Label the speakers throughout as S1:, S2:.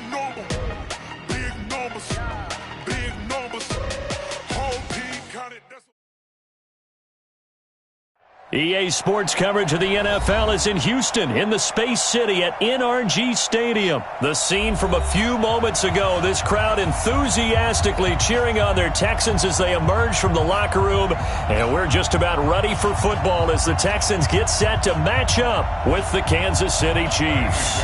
S1: normal. Big numbers. Big numbers. Whole team counted.
S2: EA Sports coverage of the NFL is in Houston, in the Space City at NRG Stadium. The scene from a few moments ago, this crowd enthusiastically cheering on their Texans as they emerge from the locker room. And we're just about ready for football as the Texans get set to match up with the Kansas City Chiefs.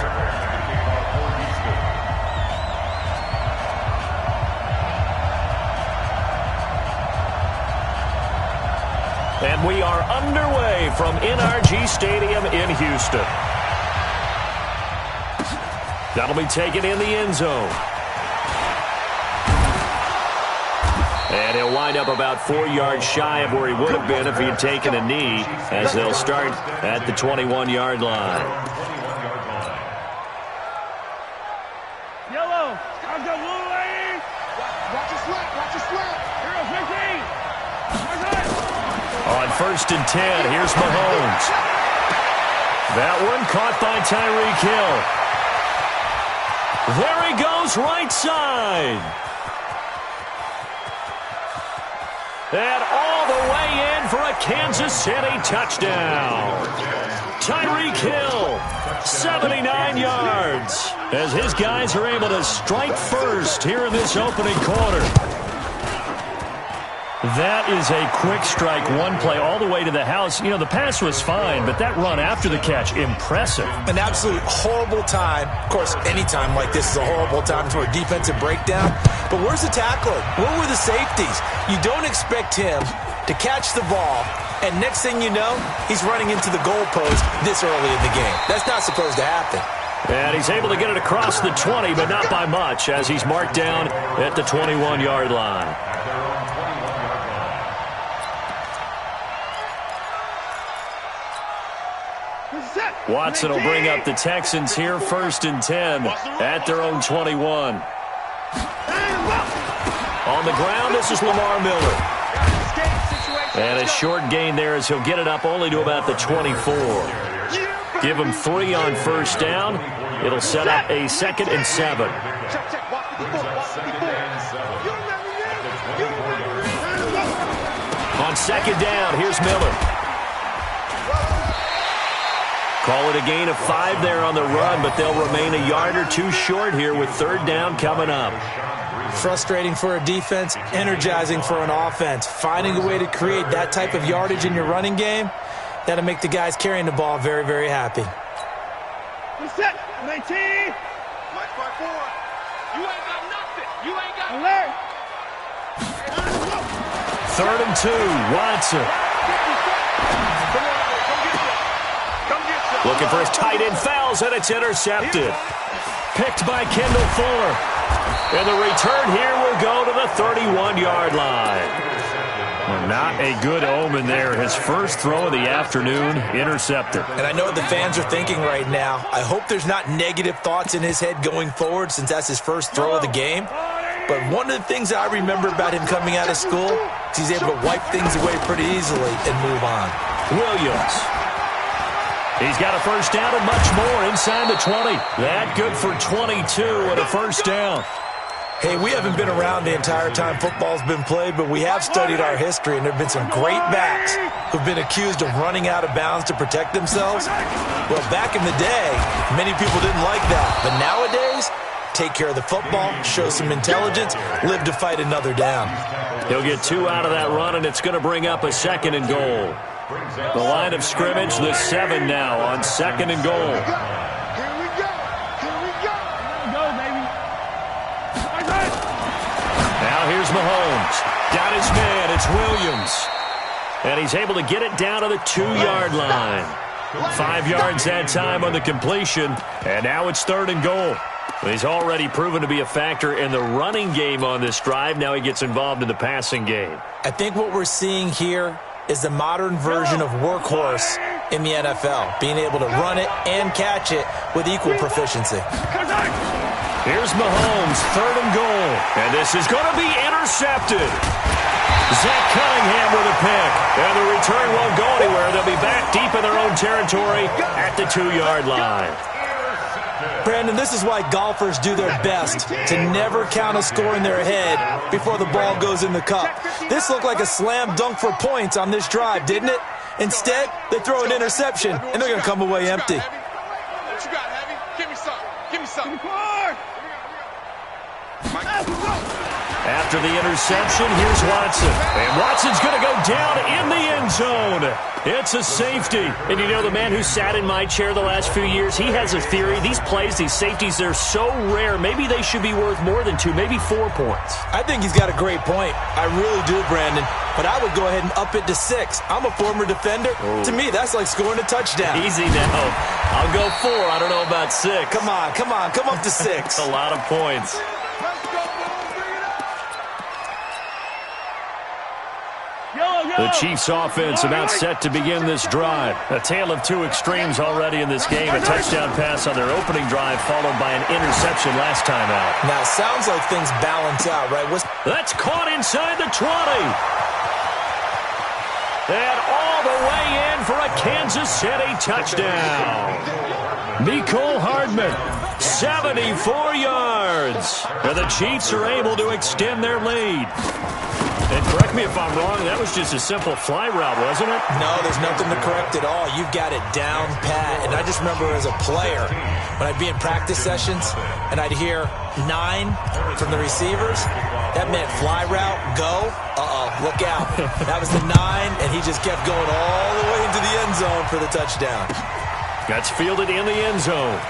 S2: And we are underway from NRG Stadium in Houston. That'll be taken in the end zone. And he'll wind up about 4 yards shy of where he would have been if he had taken a knee, as they'll start at the 21-yard line.
S3: Yellow, I've got blue lane. Watch your slip, watch your slip. Here, 15.
S2: On 1st and 10, here's Mahomes. That one caught by Tyreek Hill. There he goes, right side. And all the way in for a Kansas City touchdown. Tyreek Hill, 79 yards, as his guys are able to strike first here in this opening quarter. That is a quick strike, one play all the way to the house. You know, the pass was fine, but that run after the catch, impressive.
S4: An absolute horrible time. Of course, any time like this is a horrible time for a defensive breakdown. But where's the tackler? Where were the safeties? You don't expect him to catch the ball, and next thing you know, he's running into the goalpost this early in the game. That's not supposed to happen.
S2: And he's able to get it across the 20, but not by much, as he's marked down at the 21-yard line. Watson will bring up the Texans here 1st and 10 at their own 21. On the ground, this is Lamar Miller. And a short gain there as he'll get it up only to about the 24. Give him 3 on 1st down. It'll set up a 2nd and 7. On 2nd down, here's Miller. Call it a gain of 5 there on the run, but they'll remain a yard or 2 short here with 3rd down coming up.
S4: Frustrating for a defense, energizing for an offense. Finding a way to create that type of yardage in your running game, that'll make the guys carrying the ball very, very happy.
S3: Set, 19. March by 4. You ain't got nothing. You ain't got alert.
S2: 3rd and 2, Watson. Looking for his tight end, fouls, and it's intercepted. Picked by Kendall Fuller. And the return here will go to the 31-yard line. Well, not a good omen there. His first throw of the afternoon, intercepted.
S4: And I know what the fans are thinking right now. I hope there's not negative thoughts in his head going forward since that's his first throw of the game. But one of the things I remember about him coming out of school is he's able to wipe things away pretty easily and move on.
S2: Williams. He's got a 1st down and much more inside the 20. That good for 22 and a 1st down.
S4: Hey, we haven't been around the entire time football's been played, but we have studied our history, and there have been some great backs who've been accused of running out of bounds to protect themselves. Well, back in the day, many people didn't like that. But nowadays, take care of the football, show some intelligence, live to fight another down.
S2: He'll get 2 out of that run, and it's going to bring up a 2nd and goal. The line of scrimmage, the 7 now on 2nd and goal.
S3: Here we go. Here we go. Go, baby.
S2: Now here's Mahomes. Got his man. It's Williams. And he's able to get it down to the 2-yard line. 5 yards that time on the completion. And now it's 3rd and goal. He's already proven to be a factor in the running game on this drive. Now he gets involved in the passing game.
S4: I think what we're seeing here is the modern version of workhorse in the NFL, being able to run it and catch it with equal proficiency.
S2: Here's Mahomes, 3rd and goal, and this is going to be intercepted. Zach Cunningham with a pick, and the return won't go anywhere. They'll be back deep in their own territory at the 2-yard line.
S4: Brandon, this is why golfers do their best to never count a score in their head before the ball goes in the cup. This looked like a slam dunk for points on this drive, didn't it? Instead, they throw an interception, and they're going to come away empty.
S3: What you got, Heavy? Give me something. Give me something.
S2: After the interception, here's Watson. And Watson's going to go down in the end zone. It's a safety. And you know, the man who sat in my chair the last few years, he has a theory. These plays, these safeties, they're so rare. Maybe they should be worth more than 2, maybe 4 points.
S4: I think he's got a great point. I really do, Brandon. But I would go ahead and up it to 6. I'm a former defender. Ooh. To me, that's like scoring a touchdown.
S2: Easy now. I'll go 4. I don't know about 6.
S4: Come on. Come up to 6.
S2: That's a lot of points. The Chiefs offense about set to begin this drive. A tale of 2 extremes already in this game. A touchdown pass on their opening drive followed by an interception last time out.
S4: Now, it sounds like things balance out, right?
S2: That's caught inside the 20. And all the way in for a Kansas City touchdown. Mecole Hardman, 74 yards. And the Chiefs are able to extend their lead. And correct me if I'm wrong, that was just a simple fly route, wasn't it?
S4: No, there's nothing to correct at all. You've got it down pat. And I just remember as a player, when I'd be in practice sessions and I'd hear 9 from the receivers, that meant fly route, go, look out. That was the 9, and he just kept going all the way into the end zone for the touchdown.
S2: That's fielded in the end zone.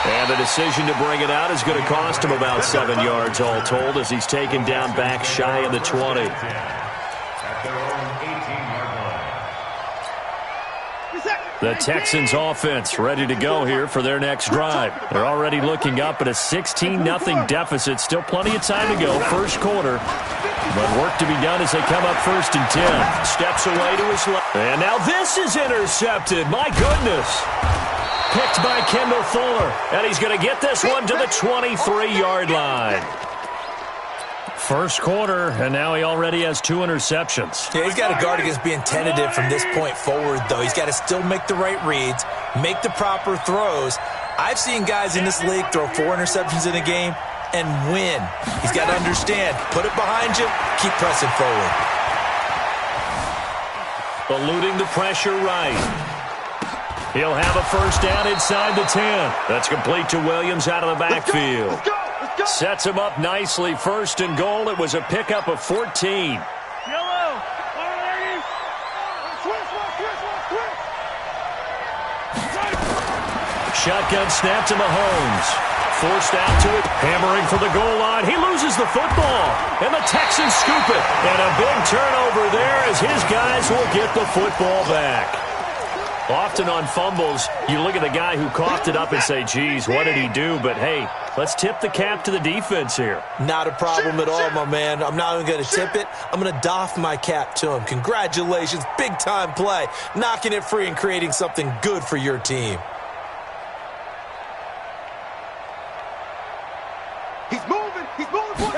S2: And the decision to bring it out is going to cost him about 7 yards all told as he's taken down back shy of the 20. The Texans offense ready to go here for their next drive. They're already looking up at a 16-0 deficit. Still plenty of time to go, first quarter. But work to be done as they come up 1st and 10. Steps away to his left. And now this is intercepted. My goodness. Picked by Kendall Fuller. And he's going to get this one to the 23-yard line. First quarter, and now he already has 2 interceptions.
S4: Yeah, he's got to guard against being tentative from this point forward, though. He's got to still make the right reads, make the proper throws. I've seen guys in this league throw 4 interceptions in a game and win. He's got to understand, put it behind you, keep pressing forward.
S2: Eluding the pressure right. He'll have a first down inside the 10. That's complete to Williams out of the backfield.
S3: Let's go.
S2: Sets him up nicely. 1st and goal. It was a pickup of 14.
S3: Yellow.
S2: Shotgun snap to Mahomes. Forced out to it. Hammering for the goal line. He loses the football. And the Texans scoop it. And a big turnover there as his guys will get the football back. Often on fumbles, you look at the guy who coughed it up and say, geez, what did he do? But, hey, let's tip the cap to the defense here.
S4: Not a problem at all, my man. I'm not even going to tip it. I'm going to doff my cap to him. Congratulations. Big-time play. Knocking it free and creating something good for your team.
S3: He's moving. He's moving.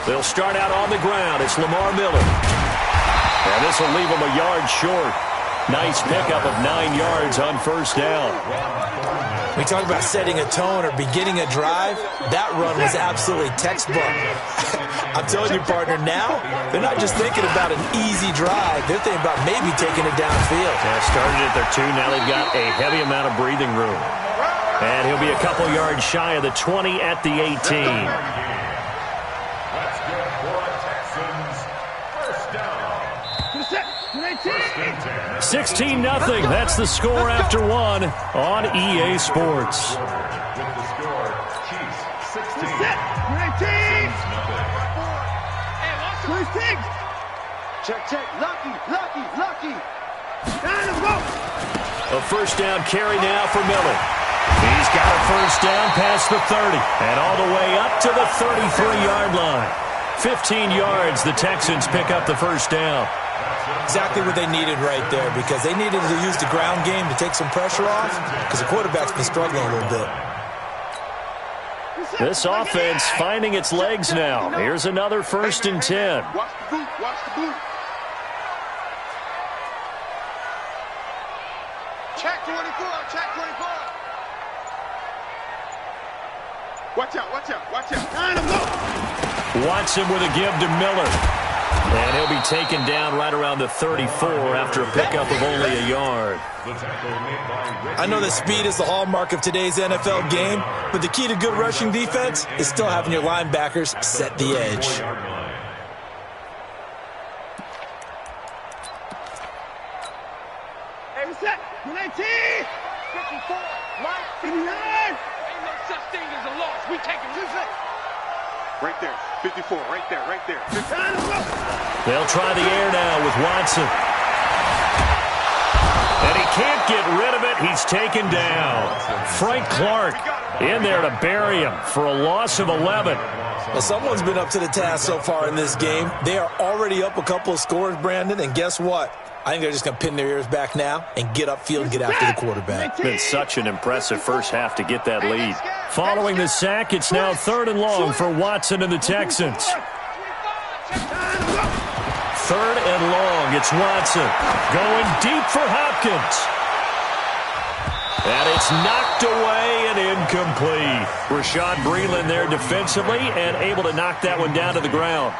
S2: They'll start out on the ground. It's Lamar Miller. And this will leave him a yard short. Nice pickup of 9 yards on first down.
S4: We talk about setting a tone or beginning a drive. That run was absolutely textbook. I'm telling you, partner, now they're not just thinking about an easy drive. They're thinking about maybe taking it downfield.
S2: Yeah, started at their 2. Now they've got a heavy amount of breathing room. And he'll be a couple yards shy of the 20 at the 18. 16-0. That's the score after 1 on EA Sports.
S3: Check. Lucky.
S2: A first down carry now for Miller. He's got a first down past the 30 and all the way up to the 33-yard line. 15 yards, the Texans pick up the first down.
S4: Exactly what they needed right there, because they needed to use the ground game to take some pressure off, because the quarterback's been struggling a little bit.
S2: This offense finding its legs now. Here's another 1st and 10.
S3: Watch the boot. Check Watch out, watch out, watch out.
S2: Watson with a give to Miller. And he'll be taken down right around the 34 after a pickup of only a yard.
S4: I know that speed is the hallmark of today's NFL game, but the key to good rushing defense is still having your linebackers set the edge.
S3: Hey, reset. 19. 54. Mike, 59. Ain't no such thing as a loss. We take it. Right there. 54. Right there. Right there.
S2: They'll try the air now with Watson. And he can't get rid of it. He's taken down. Frank Clark in there to bury him for a loss of 11.
S4: Well, someone's been up to the task so far in this game. They are already up a couple of scores, Brandon, and guess what? I think they're just going to pin their ears back now and get upfield and get after the quarterback.
S2: Been such an impressive first half to get that lead. Following the sack, it's now 3rd and long for Watson and the Texans. 3rd and long, it's Watson going deep for Hopkins. And it's knocked away and incomplete. Rashad Breeland there defensively and able to knock that one down to the ground.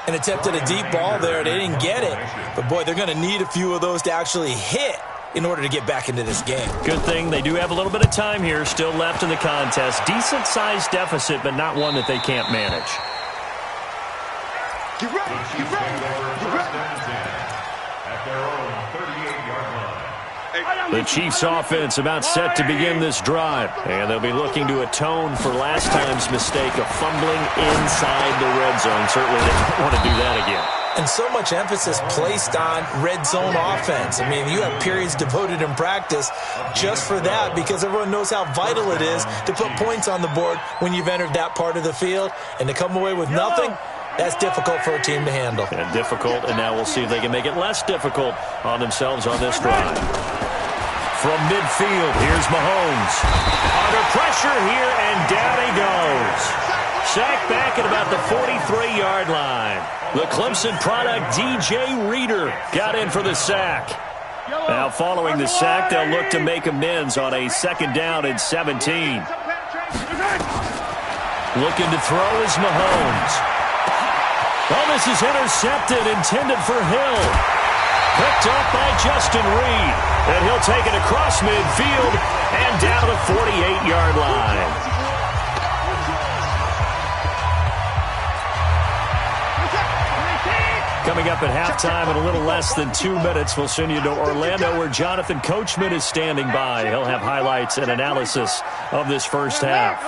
S4: An attempt at a deep ball there. They didn't get it. But, boy, they're going to need a few of those to actually hit in order to get back into this game.
S2: Good thing they do have a little bit of time here still left in the contest. Decent-sized deficit, but not one that they can't manage.
S3: Get ready. Get ready. Get ready.
S1: At their own 38-yard line.
S2: The Chiefs offense about set to begin this drive. And they'll be looking to atone for last time's mistake of fumbling inside the red zone. Certainly they don't want to do that again.
S4: And so much emphasis placed on red zone offense. I mean, you have periods devoted in practice just for that because everyone knows how vital it is to put points on the board when you've entered that part of the field. And to come away with nothing, that's difficult for a team to handle.
S2: And difficult, and now we'll see if they can make it less difficult on themselves on this drive. From midfield, here's Mahomes. Under pressure here, and down he goes. Sacked back at about the 43-yard line. The Clemson product, DJ Reader, got in for the sack. Now following the sack, they'll look to make amends on a 2nd down and 17. Looking to throw is Mahomes. Oh, this is intercepted, intended for Hill. Picked up by Justin Reed. And he'll take it across midfield and down to the 48-yard line. Coming up at halftime in a little less than 2 minutes, we'll send you to Orlando where Jonathan Coachman is standing by. He'll have highlights and analysis of this first half.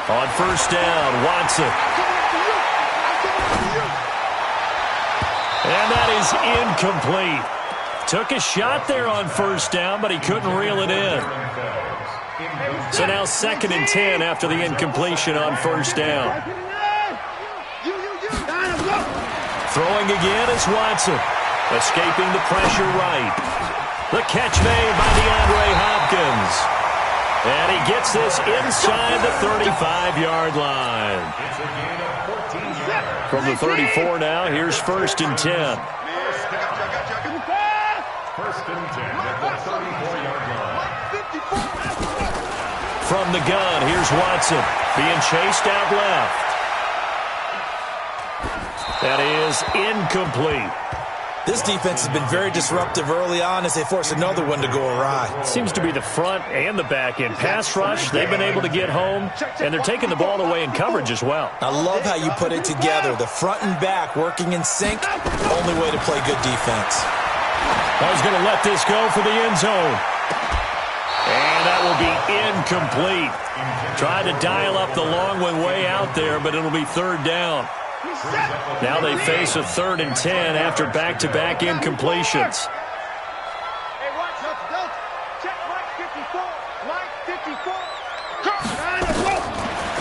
S2: On 1st down, Watson. And that is incomplete. Took a shot there on 1st down, but he couldn't reel it in. So now 2nd and 10 after the incompletion on 1st down. Throwing again is Watson. Escaping the pressure right. The catch made by DeAndre Hopkins. And he gets this inside the 35-yard line. From the 34 now, here's 1st and 10.
S1: First and 10 at the 34-yard line.
S2: From the gun, here's Watson. Being chased out left. That is incomplete.
S4: This defense has been very disruptive early on as they force another one to go awry.
S2: Seems to be the front and the back end. Pass rush, they've been able to get home, and they're taking the ball away in coverage as well.
S4: I love how you put it together. The front and back working in sync, only way to play good defense.
S2: I was going to let this go for the end zone. And that will be incomplete. Tried to dial up the long one way out there, but it'll be 3rd down. Now they face a 3rd and 10 after back-to-back incompletions.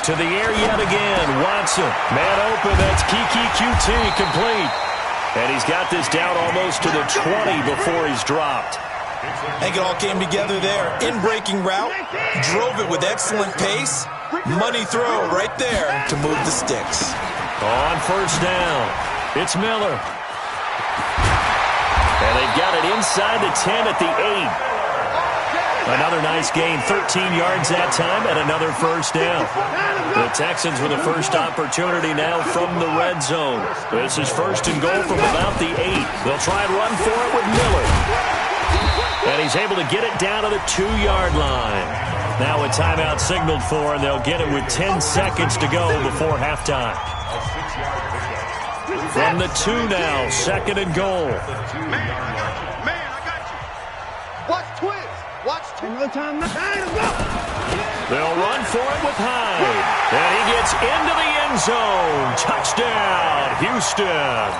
S2: To the air yet again, Watson. Man open, that's Kiki QT complete. And he's got this down almost to the 20 before he's dropped.
S4: I think it all came together there. In-breaking route, drove it with excellent pace. Money throw right there to move the sticks.
S2: On 1st down, it's Miller. And they've got it inside the 10 at the 8. Another nice gain, 13 yards that time, and another first down. The Texans with a first opportunity now from the red zone. This is first and goal from about the 8. They'll try and run for it with Miller. And he's able to get it down to the 2-yard line. Now a timeout signaled for, and they'll get it with 10 seconds to go before halftime. From the 2 now, second and goal.
S3: Man, I got you. Watch twins. Watch twins.
S2: They'll run for it with Hyde. And he gets into the end zone. Touchdown, Houston.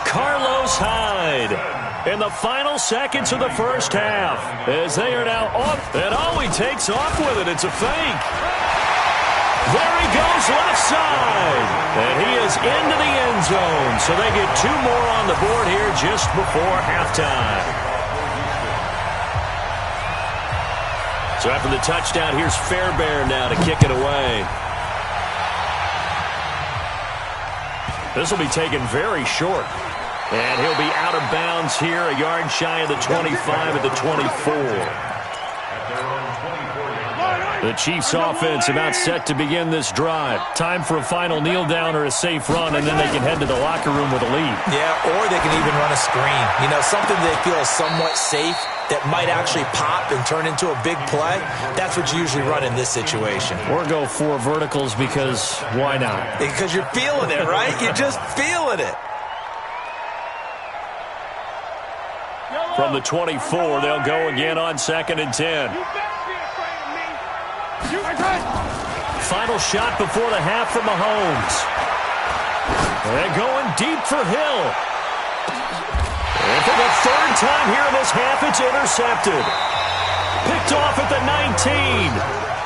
S2: Carlos Hyde. In the final seconds of the first half, as they are now off, and all he takes off with it, it's a fake. There he goes left side, and he is into the end zone, so they get 2 more on the board here just before halftime. So after the touchdown, here's Fairbairn now to kick it away. This will be taken very short. And he'll be out of bounds here, a yard shy of the 25 at the 24. The Chiefs offense about set to begin this drive. Time for a final kneel down or a safe run, and then they can head to the locker room with a lead.
S4: Yeah, or they can even run a screen. You know, something they feel is somewhat safe that might actually pop and turn into a big play. That's what you usually run in this situation.
S2: Or go 4 verticals because why not?
S4: Because you're feeling it, right? You're just feeling it.
S2: From the 24, they'll go again on 2nd and 10. Final shot before the half from Mahomes. They're going deep for Hill. And for the 3rd time here in this half, it's intercepted. Picked off at the 19.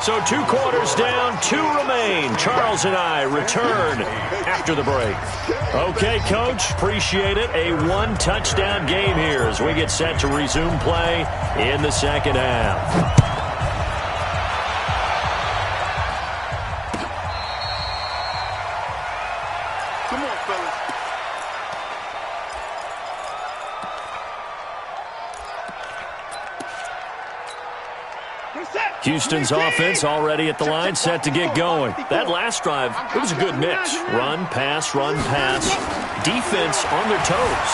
S2: So 2 quarters down, 2 remain. Charles and I return after the break. Okay, Coach, appreciate it. A 1-touchdown game here as we get set to resume play in the second half.
S3: Come on, fellas.
S2: Houston's offense already at the line, set to get going. That last drive, it was a good mix. Run, pass, defense on their toes.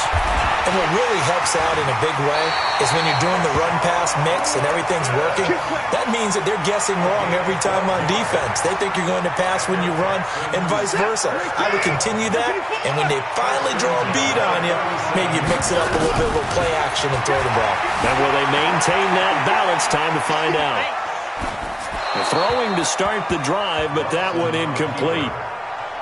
S4: And what really helps out in a big way is when you're doing the run-pass mix and everything's working, that means that they're guessing wrong every time on defense. They think you're going to pass when you run and vice versa. I would continue that, and when they finally draw a beat on you, maybe you mix it up a little bit with play action and throw the ball.
S2: And will they maintain that balance? Time to find out. Throwing to start the drive, but that one incomplete.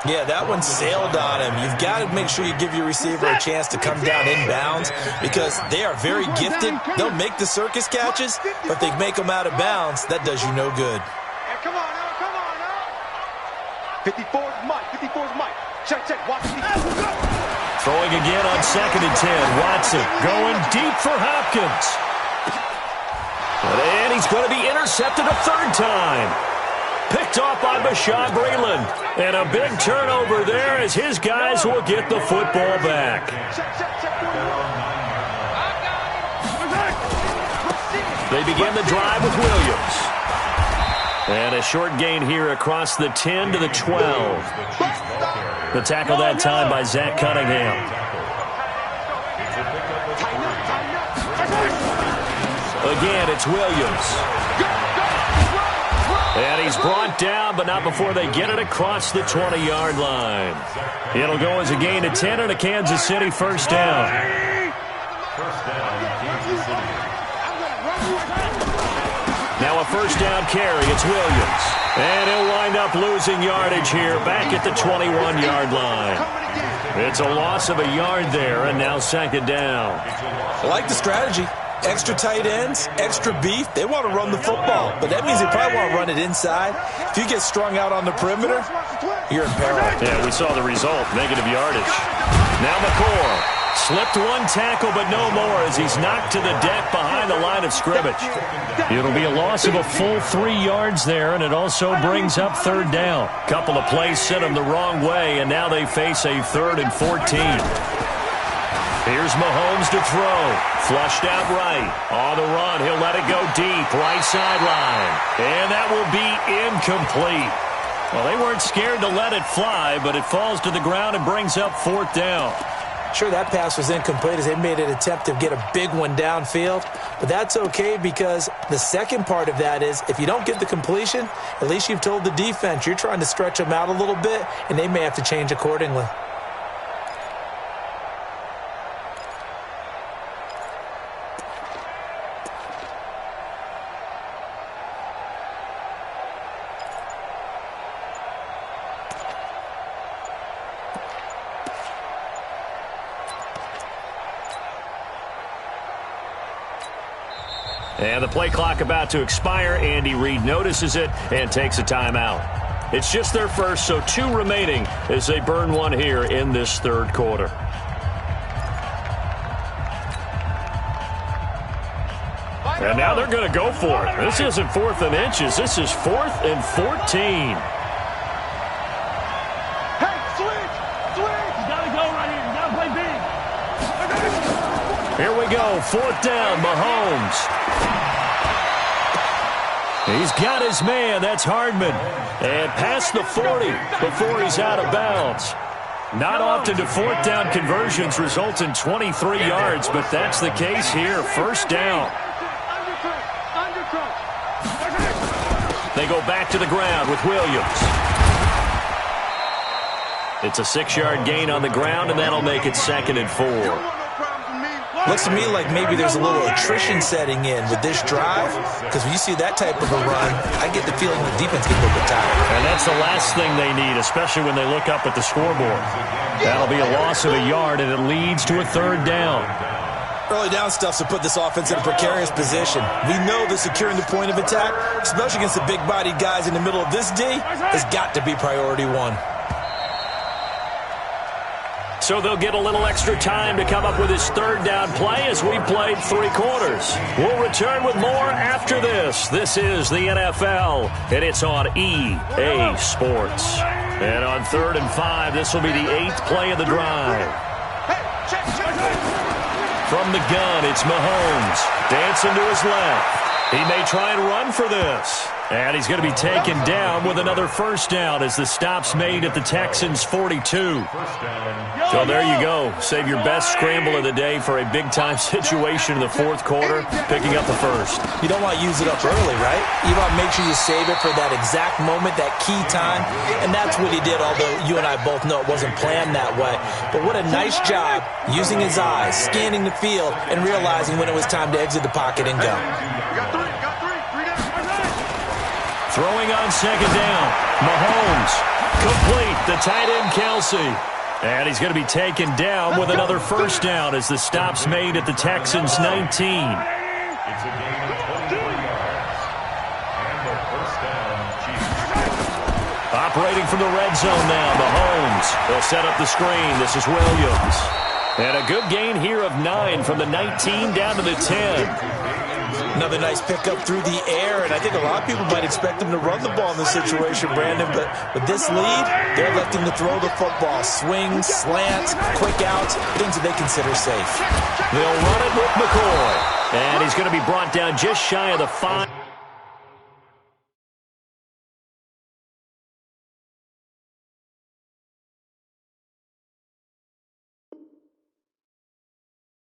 S4: Yeah, that one sailed on him. You've got to make sure you give your receiver a chance to come down inbounds because they are very gifted. They'll make the circus catches, but if they make them out of bounds, that does you no good.
S3: Hey, come on now. 54's Mike. 54's Mike. Check. Watch me.
S2: Throwing again on 2nd and 10. Watson going deep for Hopkins. And he's going to be intercepted a 3rd time. Picked off by Bashaud Breeland. And a big turnover there as his guys will get the football back. They begin the drive with Williams. And a short gain here across the 10 to the 12. The tackle that time by Zach Cunningham. Again, it's Williams. And he's brought down, but not before they get it across the 20-yard line. It'll go as a gain of 10 and a Kansas City first down. Now a first down carry. It's Williams. And he'll wind up losing yardage here back at the 21-yard line. It's a loss of a yard there, and now 2nd down.
S4: I like the strategy. Extra tight ends, extra beef. They want to run the football, but that means they probably want to run it inside. If you get strung out on the perimeter, you're in peril.
S2: Yeah, we saw the result, negative yardage. Now McCord slipped 1 tackle, but no more as he's knocked to the deck behind the line of scrimmage. It'll be a loss of a full 3 yards there, and it also brings up 3rd down. Couple of plays sent them the wrong way, and now they face a 3rd and 14. Here's Mahomes to throw. Flushed out right. On the run, he'll let it go deep. Right sideline. And that will be incomplete. Well, they weren't scared to let it fly, but it falls to the ground and brings up 4th down.
S4: Sure, that pass was incomplete as they made an attempt to get a big one downfield. But that's okay because the second part of that is if you don't get the completion, at least you've told the defense you're trying to stretch them out a little bit, and they may have to change accordingly.
S2: And the play clock about to expire. Andy Reid notices it and takes a timeout. It's just their first, so 2 remaining as they burn one here in this 3rd quarter. And now they're going to go for it. This isn't 4th and inches. This is 4th and 14.
S3: Hey, switch! You gotta go right here. You gotta play big.
S2: Here we go. 4th down, Mahomes. He's got his man. That's Hardman. And past the 40 before he's out of bounds. Not often do 4th down conversions result in 23 yards, but that's the case here. 1st down. They go back to the ground with Williams. It's a 6-yard gain on the ground, and that'll make it 2nd and 4.
S4: Looks to me like maybe there's a little attrition setting in with this drive, because when you see that type of a run, I get the feeling the defense gets a little bit tired.
S2: And that's the last thing they need, especially when they look up at the scoreboard. That'll be a loss of a yard, and it leads to a 3rd down.
S4: Early down stuff's to put this offense in a precarious position. We know that securing the point of attack, especially against the big-bodied guys in the middle of this D, has got to be priority 1.
S2: So they'll get a little extra time to come up with his 3rd down play as we played 3 quarters. We'll return with more after this. This is the NFL, and it's on EA Sports. And on 3rd and 5, this will be the 8th play of the drive. From the gun, it's Mahomes. Dancing to his left. He may try and run for this. And he's going to be taken down with another 1st down as the stop's made at the Texans' 42. So there you go. Save your best scramble of the day for a big-time situation in the 4th quarter, picking up the 1st.
S4: You don't want to use it up early, right? You want to make sure you save it for that exact moment, that key time. And that's what he did, although you and I both know it wasn't planned that way. But what a nice job using his eyes, scanning the field, and realizing when it was time to exit the pocket and go.
S2: Throwing on 2nd down. Mahomes. Complete. The tight end, Kelsey. And he's going to be taken down with another 1st down as the stop's made at the Texans' 19.
S1: It's a gain of 23 yards. And the 1st down, Chiefs.
S2: Operating from the red zone now, Mahomes. They'll set up the screen. This is Williams. And a good gain here of 9 from the 19 down to the 10.
S4: Another nice pickup through the air, and I think a lot of people might expect them to run the ball in this situation, Brandon, but with this lead, they're electing to throw the football. Swings, slants, quick outs, things that they consider safe.
S2: They'll run it with McCoy, and he's going to be brought down just shy of the 5.